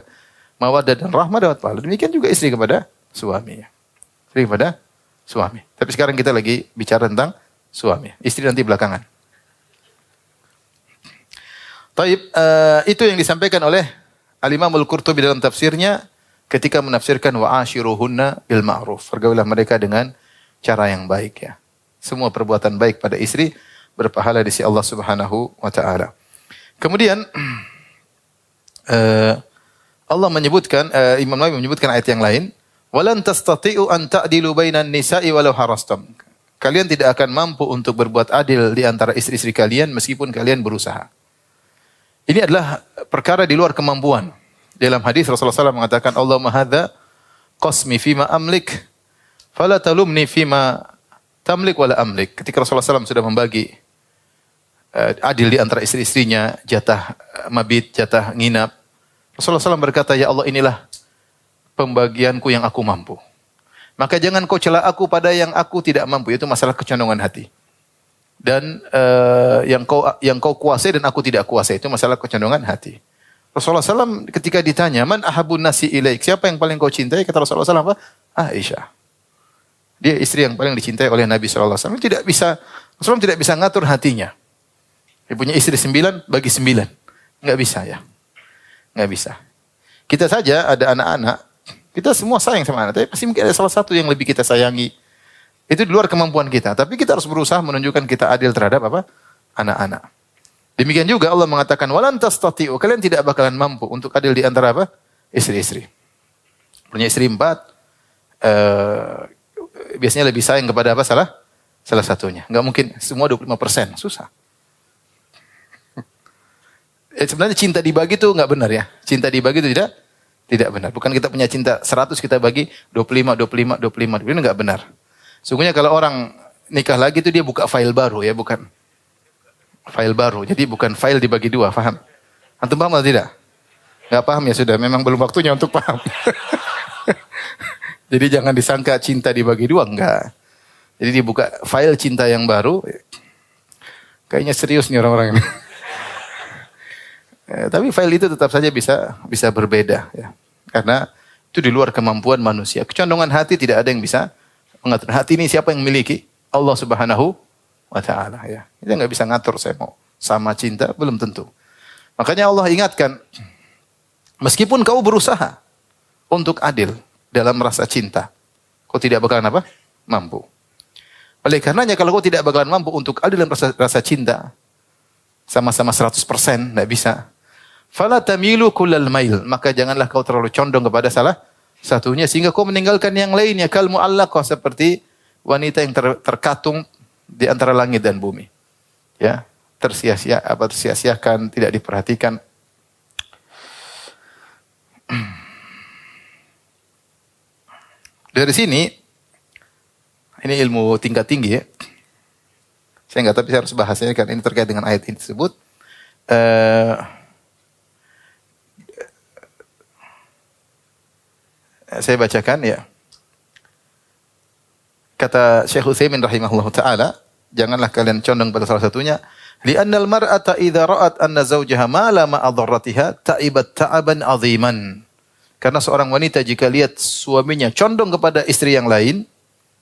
mawaddah dan rahmah dapat pahala. Demikian juga istri kepada suami. Istri kepada suami. Tapi sekarang kita lagi bicara tentang suami. Istri nanti belakangan. Taib, itu yang disampaikan oleh Al-Imam Al-Qurtubi dalam tafsirnya ketika menafsirkan wa ashiruhunna bil ma'ruf. Pergaulilah mereka dengan cara yang baik ya. Semua perbuatan baik pada istri berpahala di sisi Allah Subhanahu wa taala. Kemudian Allah menyebutkan Imam Nawawi menyebutkan ayat yang lain, "Walan tastati'u an ta'dilu bainan nisa'i walau harastum." Kalian tidak akan mampu untuk berbuat adil di antara istri-istri kalian meskipun kalian berusaha. Ini adalah perkara di luar kemampuan. Dalam hadis Rasulullah SAW mengatakan, Allahumma hadza qasmi fima amlik, fala talumni fima tamlik wala amlik. Ketika Rasulullah SAW sudah membagi adil di antara istri-istrinya, jatah mabit, jatah nginap, Rasulullah SAW berkata, ya Allah, inilah pembagianku yang aku mampu. Maka jangan kau cela aku pada yang aku tidak mampu. Itu masalah kecondongan hati. Dan yang kau kuasai dan aku tidak kuasai. Itu masalah kecondongan hati. Rasulullah SAW ketika ditanya, man ahabun nasi ilaik? Siapa yang paling kau cintai? Kata Rasulullah SAW apa? Aisyah. Dia istri yang paling dicintai oleh Nabi SAW. Rasulullah tidak bisa ngatur hatinya. Dia punya istri 9, bagi 9. Enggak bisa ya. Enggak bisa. Kita saja ada anak-anak, kita semua sayang sama anak, tapi pasti mungkin ada salah satu yang lebih kita sayangi. Itu di luar kemampuan kita. Tapi kita harus berusaha menunjukkan kita adil terhadap apa? Anak-anak. Demikian juga Allah mengatakan, walan tastati'u, kalian tidak bakalan mampu untuk adil di antara apa? Istri-istri. Punya istri 4, biasanya lebih sayang kepada apa? Salah satunya. Enggak mungkin semua 25%, susah. Sebenarnya cinta dibagi itu enggak benar ya. Cinta dibagi itu tidak benar. Bukan kita punya cinta 100 kita bagi 25. Itu enggak benar. Sungguhnya kalau orang nikah lagi itu dia buka file baru ya, bukan file baru. Jadi bukan file dibagi 2, paham? Antum paham atau tidak? Enggak paham ya sudah, memang belum waktunya untuk paham. Jadi jangan disangka cinta dibagi 2, enggak. Jadi dibuka file cinta yang baru. Kayaknya serius nih orang-orang ini. Tapi file itu tetap saja bisa berbeda ya. Karena itu di luar kemampuan manusia. Kecondongan hati tidak ada yang bisa mengatur. Hati ini siapa yang memiliki? Allah Subhanahu wa taala ya. Kita enggak bisa ngatur saya mau sama cinta, belum tentu. Makanya Allah ingatkan, meskipun kau berusaha untuk adil dalam rasa cinta, kau tidak bakalan apa? Mampu. Oleh karenanya kalau kau tidak bakalan mampu untuk adil dalam rasa cinta, sama-sama 100%, enggak bisa. Fala tamilu kullal mail, maka janganlah kau terlalu condong kepada salah satunya sehingga kau meninggalkan yang lainnya. Kal mu'allaqah, seperti wanita yang terkatung di antara langit dan bumi. Ya, tersia-siakan, tidak diperhatikan. Dari sini ini ilmu tingkat tinggi ya. Saya enggak tapi saya harus bahasnya kan ini terkait dengan ayat ini tersebut. Saya bacakan ya. Kata Syekh Utsaimin rahimahullah taala, janganlah kalian condong pada salah satunya. Li'annal mar'ata idza ra'at anna zawjaha ma la ma adarratiha ta'ibat ta'aban 'aziman. Karena seorang wanita jika lihat suaminya condong kepada istri yang lain,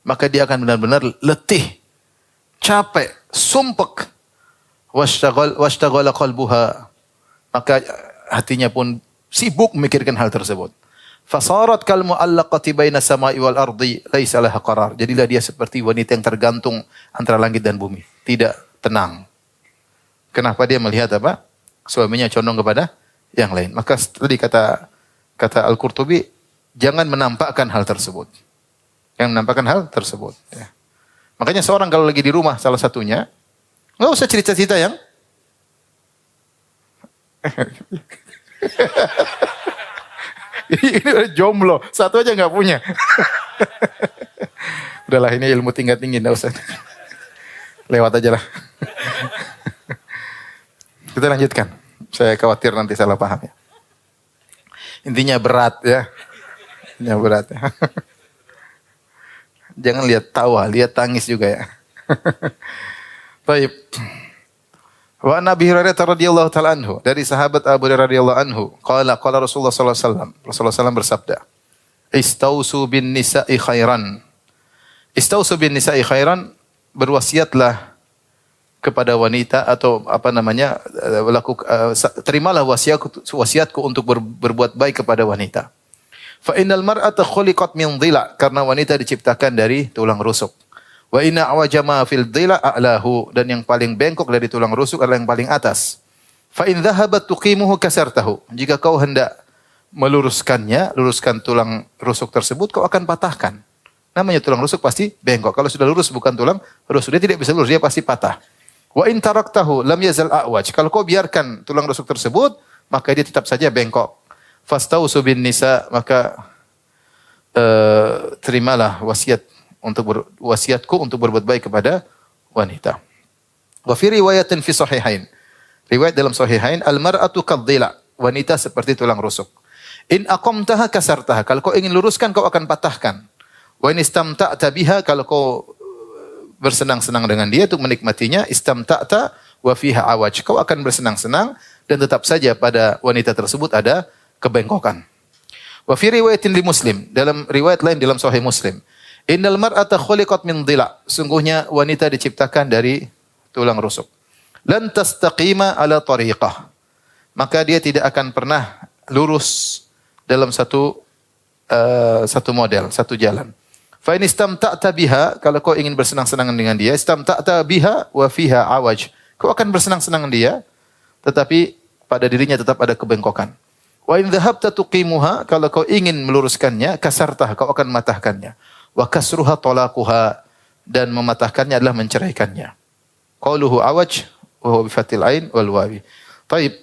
maka dia akan benar-benar letih, capek, sumpek. Washtaghala qalbuha. Maka hatinya pun sibuk memikirkan hal tersebut. Fasarat kal mu'allaqati baina samai wal ardi laisa laha qarar. Jadilah dia seperti wanita yang tergantung antara langit dan bumi, tidak tenang. Kenapa dia melihat apa? Suaminya condong kepada yang lain. Maka tadi kata Al-Qurtubi, jangan menampakkan hal tersebut. Yang menampakkan hal tersebut ya. Makanya seorang kalau lagi di rumah salah satunya, enggak usah cerita-cerita yang ini jomblo, satu aja nggak punya. Udahlah ini ilmu tingkat tinggi, nggak usah. Lewat aja lah. Kita lanjutkan. Saya khawatir nanti salah paham ya. Intinya berat ya. Intinya berat ya. Jangan lihat tawa, lihat tangis juga ya. Baik. Wa Nabi Hurairah radhiyallahu taala anhu, dari sahabat Abu Hurairah radhiyallahu anhu, qala Rasulullah sallallahu alaihi wasallam. Rasulullah sallallahu bersabda, "Istausu bin nisa'i khairan." Istausu bin nisa'i khairan, berwasiatlah kepada wanita atau terimalah wasiatku untuk berbuat baik kepada wanita. Fa innal mar'ata khuliqat min dhila, karena wanita diciptakan dari tulang rusuk. Wa inna awajama fil dhila a'lahu, dan yang paling bengkok dari tulang rusuk adalah yang paling atas. Fa in dhahabat tuqimuhu kasartahu, jika kau hendak luruskan tulang rusuk tersebut, kau akan patahkan. Namanya tulang rusuk pasti bengkok. Kalau sudah lurus bukan tulang rusuk, dia tidak bisa lurus, dia pasti patah. Wa in taraktahu lam yazal a'waj. Kalau kau biarkan tulang rusuk tersebut, maka dia tetap saja bengkok. Fastausu bin nisa, maka terimalah wasiatku untuk berbuat baik kepada wanita. Wa fi riwayatin fi sahihain. Riwayat dalam sahihain, al-mar'atu kadzila, wanita seperti tulang rusuk. In aqamtaha kasartaha, kalau kau ingin luruskan kau akan patahkan. Wa in istamta'ta biha, kalau kau bersenang-senang dengan dia untuk menikmatinya, istamta'ta wa fiha awaj, kau akan bersenang-senang dan tetap saja pada wanita tersebut ada kebengkokan. Wa fi riwayatin li Muslim, dalam riwayat lain dalam Sahih Muslim, innal mar'ata khuliqat min dhila, sungguhnya wanita diciptakan dari tulang rusuk. Lan tastaqima ala tariqah, maka dia tidak akan pernah lurus dalam satu model, satu jalan. Fa in istamta'ta biha, kalau kau ingin bersenang-senang dengan dia, istamta'ta biha wa fiha awaj, kau akan bersenang-senang dengan dia, tetapi pada dirinya tetap ada kebengkokan. Wa in dhahabta tuqimuha, kalau kau ingin meluruskannya, kasartah, kau akan mematahkannya. Wa kasruha talaquha, dan mematahkannya adalah menceraikannya. Qauluhu awaj wa huwa bi fathil ain wal wawi. Taib.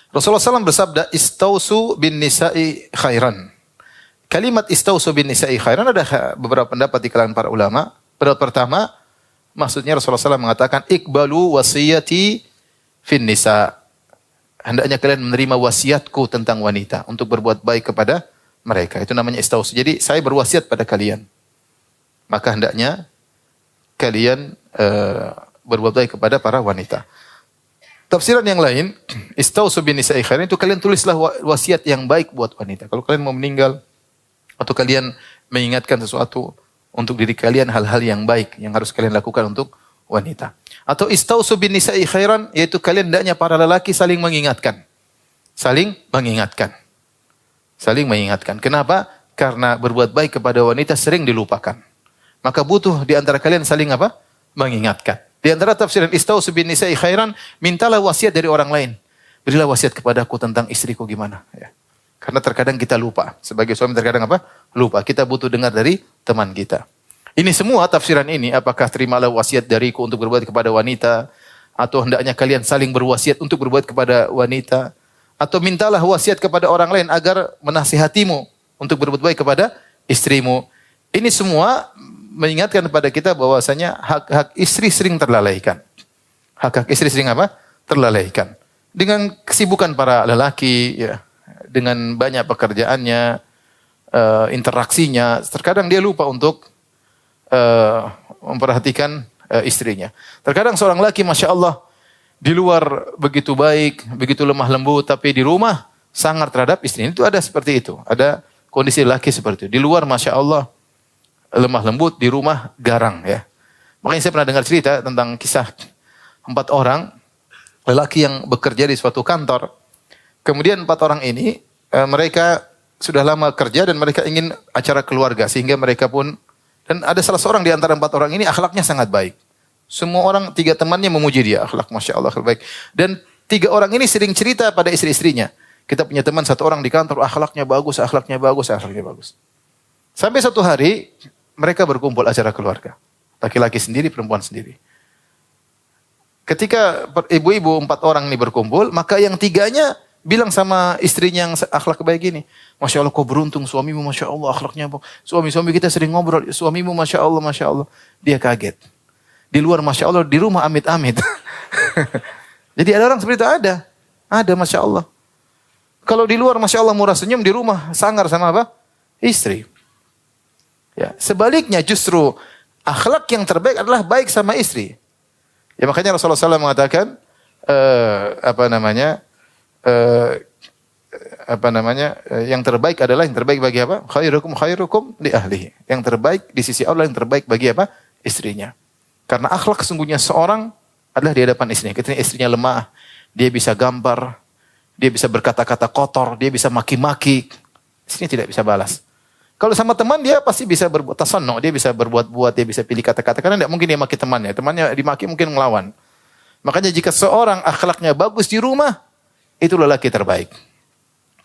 Rasulullah SAW bersabda, istausu bin nisa'i khairan. Kalimat istausu bin nisa'i khairan ada beberapa pendapat di kalangan para ulama. Pendapat pertama, maksudnya Rasulullah SAW mengatakan, iqbalu wasiyati fin nisa. Hendaknya kalian menerima wasiatku tentang wanita untuk berbuat baik kepada mereka. Itu namanya istausu. Jadi saya berwasiat pada kalian. Maka hendaknya kalian berbuat baik kepada para wanita. Tafsiran yang lain, istausu bin nisa'i khairan, itu kalian tulislah wasiat yang baik buat wanita. Kalau kalian mau meninggal atau kalian mengingatkan sesuatu untuk diri kalian, hal-hal yang baik yang harus kalian lakukan untuk wanita. Atau istausu bin nisa'i khairan, yaitu kalian hendaknya para lelaki saling mengingatkan. Saling mengingatkan. Saling mengingatkan. Kenapa? Karena berbuat baik kepada wanita sering dilupakan. Maka butuh di antara kalian saling apa? Mengingatkan. Di antara tafsiran istausu bin nisa'i khairan, mintalah wasiat dari orang lain. Berilah wasiat kepadaku tentang istriku gimana. Ya. Karena terkadang kita lupa. Sebagai suami terkadang apa? Lupa. Kita butuh dengar dari teman kita. Ini semua tafsiran ini, apakah terimalah wasiat dariku untuk berbuat kepada wanita, atau hendaknya kalian saling berwasiat untuk berbuat kepada wanita, atau mintalah wasiat kepada orang lain agar menasihatimu untuk berbuat baik kepada istrimu. Ini semua mengingatkan kepada kita bahwasanya hak-hak istri sering terlalaikan. Hak-hak istri sering apa? Terlalaikan. Dengan kesibukan para lelaki, ya, dengan banyak pekerjaannya, interaksinya, terkadang dia lupa untuk memperhatikan istrinya. Terkadang seorang laki, Masya Allah, di luar begitu baik, begitu lemah lembut, tapi di rumah sangar terhadap istrinya. Itu ada seperti itu. Ada kondisi laki seperti itu. Di luar, Masya Allah, lemah lembut, di rumah garang. Ya. Makanya saya pernah dengar cerita tentang kisah 4 orang lelaki yang bekerja di suatu kantor. Kemudian 4 orang ini, mereka sudah lama kerja dan mereka ingin acara keluarga. Sehingga mereka pun, dan ada salah seorang di antara 4 orang ini akhlaknya sangat baik. Semua orang, 3 temannya memuji dia. Akhlak Masya Allah baik. Dan 3 orang ini sering cerita pada istri-istrinya. Kita punya teman 1 orang di kantor, akhlaknya bagus, akhlaknya bagus, akhlaknya bagus. Sampai suatu hari, mereka berkumpul acara keluarga. Laki-laki sendiri, perempuan sendiri. Ketika ibu-ibu 4 orang ini berkumpul, maka yang 3-nya bilang sama istrinya yang akhlak baik ini, Masya Allah kau beruntung suamimu, Masya Allah akhlaknya baik. Suami-suami kita sering ngobrol, suamimu Masya Allah, Masya Allah. Dia kaget. Di luar Masya Allah, di rumah amit-amit. Jadi ada orang seperti itu, ada. Ada Masya Allah. Kalau di luar Masya Allah murah senyum, di rumah sangar sama apa? Istri. Ya, sebaliknya justru akhlak yang terbaik adalah baik sama istri. Ya makanya Rasulullah SAW mengatakan yang terbaik adalah yang terbaik bagi apa? Khairukum li ahlihi. Yang terbaik di sisi Allah, yang terbaik bagi apa? Istrinya. Karena akhlak sesungguhnya seorang adalah di hadapan istrinya. Ketika istrinya lemah, dia bisa gampar, dia bisa berkata-kata kotor, dia bisa maki-maki, istrinya tidak bisa balas. Kalau sama teman dia pasti bisa berbuat tasanno, dia bisa berbuat-buat, dia bisa pilih kata-kata karena tidak mungkin dia maki temannya. Temannya dimaki mungkin melawan. Makanya jika seorang akhlaknya bagus di rumah, itu lelaki terbaik.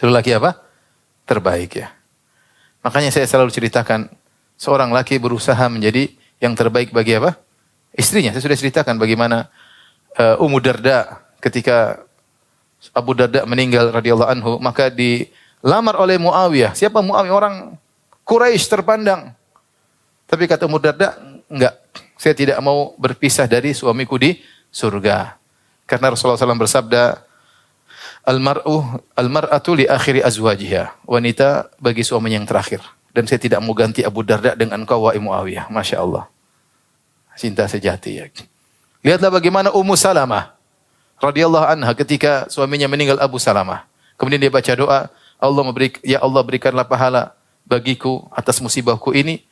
Itu lelaki apa? Terbaik ya. Makanya saya selalu ceritakan seorang laki berusaha menjadi yang terbaik bagi apa? istrinya. Saya sudah ceritakan bagaimana Ummu Darda ketika Abu Darda meninggal radhiyallahu anhu, maka dilamar oleh Muawiyah. Siapa Muawiyah? Orang Quraisy terpandang. Tapi kata Ummu Darda, enggak, saya tidak mau berpisah dari suamiku di surga. Karena Rasulullah SAW bersabda, Al-mar'atu li akhiri azwajiha. Wanita bagi suaminya yang terakhir. Dan saya tidak mau ganti Abu Darda dengan engkau wahai Muawiyah. Masya Allah. Cinta sejati ya. Lihatlah bagaimana Ummu Salamah radhiyallahu anha ketika suaminya meninggal Abu Salamah. Kemudian dia baca doa, ya Allah berikanlah pahala bagiku atas musibahku ini.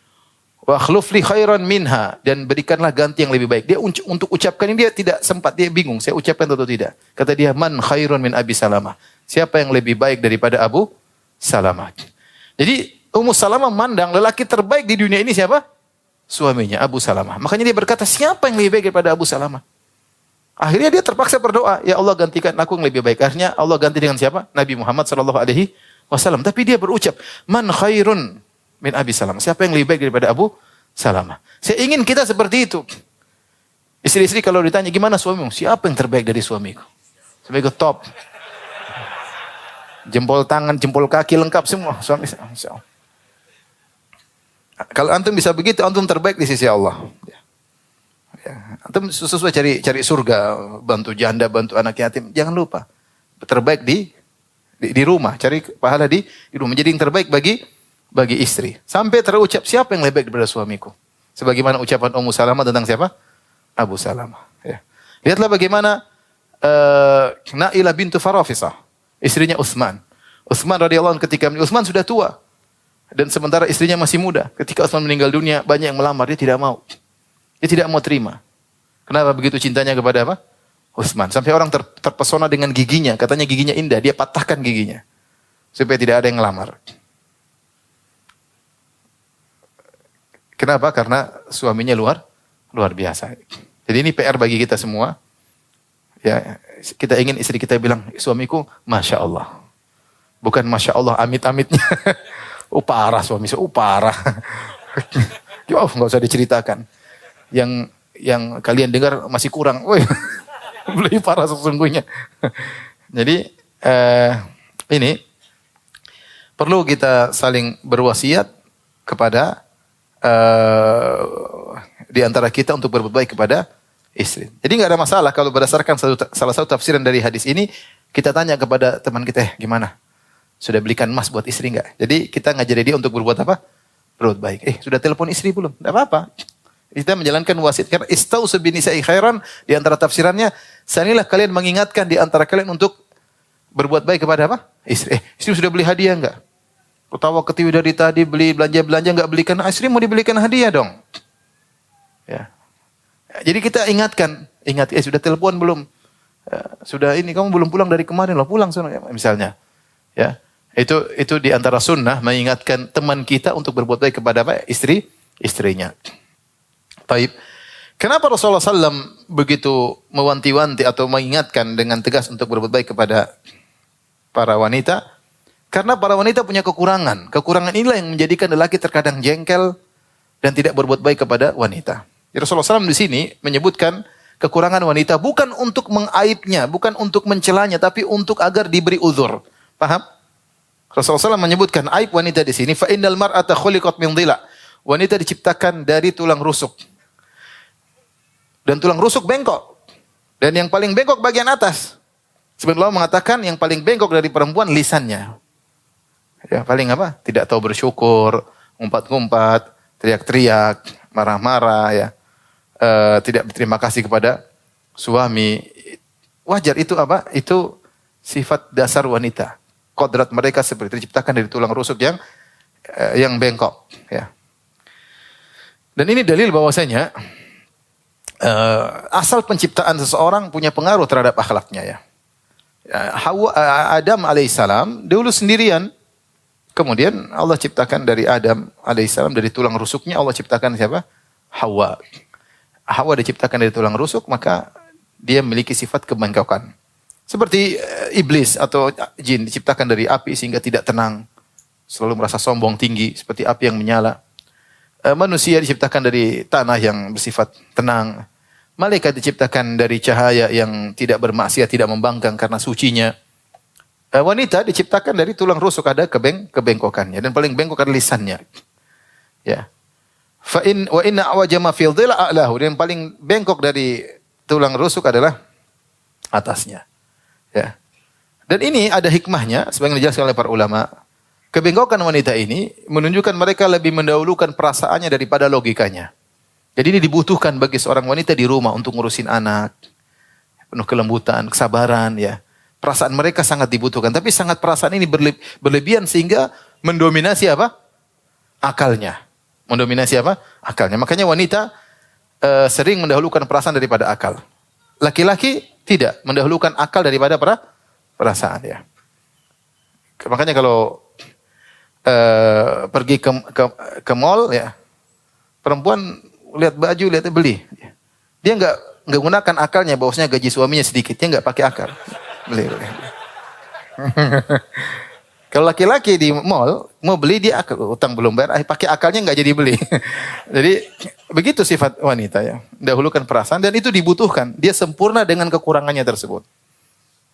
Wa akhluf li khairan minha, dan berikanlah ganti yang lebih baik. Dia untuk ucapkan ini dia tidak sempat, dia bingung, saya ucapkan atau tidak. Kata dia, man khairun min Abi Salamah. Siapa yang lebih baik daripada Abu Salamah? Jadi Ummu Salamah memandang lelaki terbaik di dunia ini siapa? Suaminya Abu Salamah. Makanya dia berkata, siapa yang lebih baik daripada Abu Salamah? Akhirnya dia terpaksa berdoa, ya Allah gantikan aku yang lebih baik. Akhirnya Allah ganti dengan siapa? Nabi Muhammad sallallahu alaihi wasallam. Tapi dia berucap, man khairun min Abi Salamah. Siapa yang lebih baik daripada Abu Salamah? Saya ingin kita seperti itu. Istri-istri kalau ditanya, gimana suamimu? Siapa yang terbaik dari suamiku? Suamiku top. Jempol tangan, jempol kaki lengkap semua. Suami saya. Kalau antum bisa begitu, antum terbaik di sisi Allah. Ya. Antum sesuai cari surga, bantu janda, bantu anak yatim. Jangan lupa, terbaik di rumah, cari pahala di rumah. Jadi yang terbaik bagi istri. Sampai terucap, siapa yang lebih baik daripada suamiku? Sebagaimana ucapan Ummu Salamah tentang siapa? Abu Salamah. Ya. Lihatlah bagaimana Nailah bintu Farafisah, istrinya Utsman. Utsman radhiyallahu anhu ketika Utsman sudah tua. Dan sementara istrinya masih muda. Ketika Utsman meninggal dunia, banyak yang melamar, dia tidak mau. Dia tidak mau terima. Kenapa begitu cintanya kepada apa? Utsman. Sampai orang terpesona dengan giginya. Katanya giginya indah, dia patahkan giginya. Supaya tidak ada yang melamar. Kenapa? Karena suaminya luar biasa. Jadi ini PR bagi kita semua. Ya, kita ingin istri kita bilang, suamiku Masya Allah. Bukan Masya Allah amit-amitnya. Parah suami saya, parah. Jauh nggak usah diceritakan. Yang kalian dengar masih kurang. Woi, lebih parah sesungguhnya. Jadi ini perlu kita saling berwasiat kepada di antara kita untuk berbuat baik kepada istri. Jadi nggak ada masalah kalau berdasarkan salah satu tafsiran dari hadis ini kita tanya kepada teman kita, gimana? Sudah belikan emas buat istri enggak? Jadi kita ngajari dia untuk berbuat apa? Berbuat baik. Sudah telepon istri belum? Tidak apa-apa. Kita menjalankan wasiat. Karena istausu binisa'i khairan, di antara tafsirannya, sanilah kalian mengingatkan di antara kalian untuk berbuat baik kepada apa? Istri. Istri sudah beli hadiah enggak? Ketawa ketiwi dari tadi, beli belanja-belanja enggak belikan. Istri mau dibelikan hadiah dong. Ya. Jadi kita ingatkan. Sudah telepon belum? Sudah ini, kamu belum pulang dari kemarin loh. Pulang sana, misalnya. Ya. Itu di antara sunnah mengingatkan teman kita untuk berbuat baik kepada apa? Istrinya. Taib. Kenapa Rasulullah SAW begitu mewanti-wanti atau mengingatkan dengan tegas untuk berbuat baik kepada para wanita? Karena para wanita punya kekurangan. Kekurangan inilah yang menjadikan lelaki terkadang jengkel dan tidak berbuat baik kepada wanita. Rasulullah SAW di sini menyebutkan kekurangan wanita bukan untuk mengaibnya, bukan untuk mencelanya, tapi untuk agar diberi uzur. Paham? Rasulullah SAW menyebutkan aib wanita di sini, fa innal mar'ata khuliqat min dhila. Wanita diciptakan dari tulang rusuk. Dan tulang rusuk bengkok. Dan yang paling bengkok bagian atas. Sebenarnya Allah mengatakan yang paling bengkok dari perempuan lisannya. Ya, paling apa? Tidak tahu bersyukur, ngumpat-ngumpat, teriak-teriak, marah-marah, ya. Tidak berterima kasih kepada suami. Wajar itu apa? Itu sifat dasar wanita. Kodrat mereka seperti diciptakan dari tulang rusuk yang bengkok. Ya. Dan ini dalil bahwasanya asal penciptaan seseorang punya pengaruh terhadap akhlaknya. Ya. Adam alaihissalam dulu sendirian. Kemudian Allah ciptakan dari Adam alaihissalam, dari tulang rusuknya Allah ciptakan siapa? Hawa. Hawa diciptakan dari tulang rusuk, maka dia memiliki sifat kebengkokan. Seperti iblis atau jin diciptakan dari api sehingga tidak tenang. Selalu merasa sombong tinggi seperti api yang menyala. Manusia diciptakan dari tanah yang bersifat tenang. Malaikat diciptakan dari cahaya yang tidak bermaksiat, tidak membangkang karena sucinya. Wanita diciptakan dari tulang rusuk, ada kebengkokannya, dan paling bengkok adalah lisannya. Ya. Wa inna awajama fil dhil a'lahu, dan paling bengkok dari tulang rusuk adalah atasnya. Ya. Dan ini ada hikmahnya, sebagaimana dijelaskan oleh para ulama. Kebengkokan wanita ini menunjukkan mereka lebih mendahulukan perasaannya daripada logikanya. Jadi ini dibutuhkan bagi seorang wanita di rumah untuk ngurusin anak, penuh kelembutan, kesabaran, ya. Perasaan mereka sangat dibutuhkan, tapi sangat perasaan ini berlebihan sehingga mendominasi apa? Akalnya. Mendominasi apa? Akalnya. Makanya wanita sering mendahulukan perasaan daripada akal. Laki-laki tidak, mendahulukan akal daripada perasaan, ya. Makanya kalau pergi ke mall, ya, perempuan lihat baju, lihat beli. Dia nggak gunakan akalnya, bahwasanya gaji suaminya sedikit, dia nggak pakai akal. Beli. Kalau laki-laki di mall mau beli, dia utang belum bayar, pakai akalnya nggak jadi beli. Jadi begitu sifat wanita, ya. Dahulukan perasaan, dan itu dibutuhkan. Dia sempurna dengan kekurangannya tersebut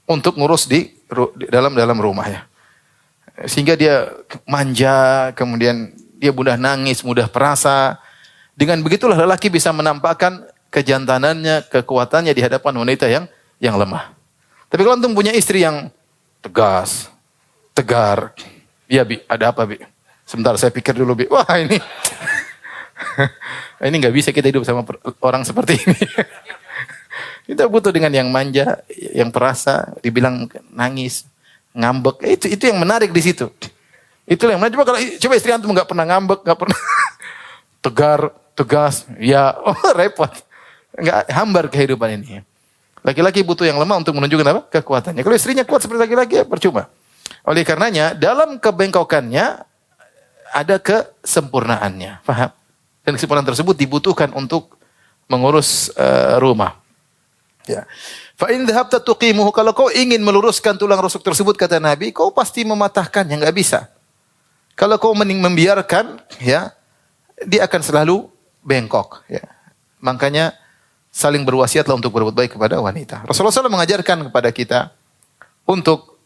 untuk ngurus di dalam rumah, ya. Sehingga dia manja, kemudian dia mudah nangis, mudah perasa. Dengan begitulah lelaki bisa menampakkan kejantanannya, kekuatannya di hadapan wanita yang lemah. Tapi kalau antum punya istri yang tegas, tegar, ya Bi, ada apa Bi? Sebentar saya pikir dulu Bi. Wah ini, ini nggak bisa kita hidup sama orang seperti ini. Kita butuh dengan yang manja, yang perasa, dibilang nangis, ngambek. Itu yang menarik di situ. Itu yang menarik. Coba istri antum nggak pernah ngambek, nggak pernah tegar, tegas, ya repot. Enggak hambar kehidupan ini. Laki-laki butuh yang lemah untuk menunjukkan apa? Kekuatannya. Kalau istrinya kuat seperti laki-laki, ya percuma. Oleh karenanya, dalam kebengkokannya ada kesempurnaannya. Paham? Dan kesempurnaan tersebut dibutuhkan untuk mengurus rumah. Ya. Fa in dhahabta tuqimuhu, kalau kau ingin meluruskan tulang rusuk tersebut, kata Nabi, kau pasti mematahkannya, enggak bisa. Kalau kau membiarkan, ya, dia akan selalu bengkok, ya. Makanya saling berwasiatlah untuk berbuat baik kepada wanita. Rasulullah SAW mengajarkan kepada kita untuk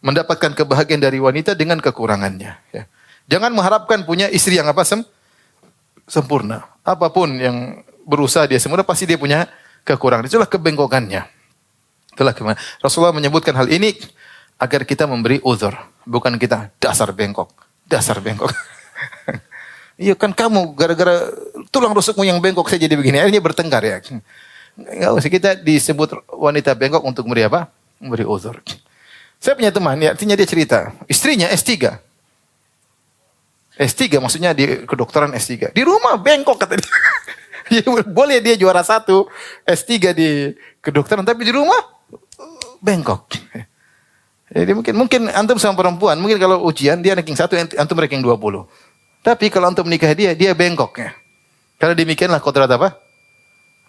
mendapatkan kebahagiaan dari wanita dengan kekurangannya, ya. Jangan mengharapkan punya istri yang sempurna. Apapun yang berusaha dia sempurna, pasti dia punya kekurangan. Itulah kebengkokannya. Itulah kemana. Rasulullah menyebutkan hal ini agar kita memberi uzur, bukan kita dasar bengkok. Iya kan kamu gara-gara tulang rusukmu yang bengkok saya jadi begini. Akhirnya bertengkar, ya. Enggak usah kita disebut wanita bengkok untuk memberi apa? Memberi uzur. Saya punya teman, ya, artinya dia cerita, istrinya S3. S3 maksudnya di kedokteran S3. Di rumah bengkok kata dia. Boleh dia juara 1 S3 di kedokteran, tapi di rumah bengkok. Jadi mungkin antum sama perempuan, mungkin kalau ujian dia ranking 1, antum ranking 20. Tapi kalau antum menikah dia bengkoknya. Karena demikianlah kodrat apa?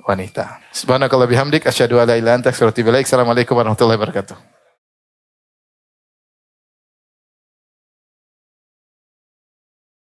Wanita. Subhanakallah bihamdik, asyhadu an la ilaha illa anta astaghfiruka wa atubu ilaik. Assalamualaikum warahmatullahi wabarakatuh.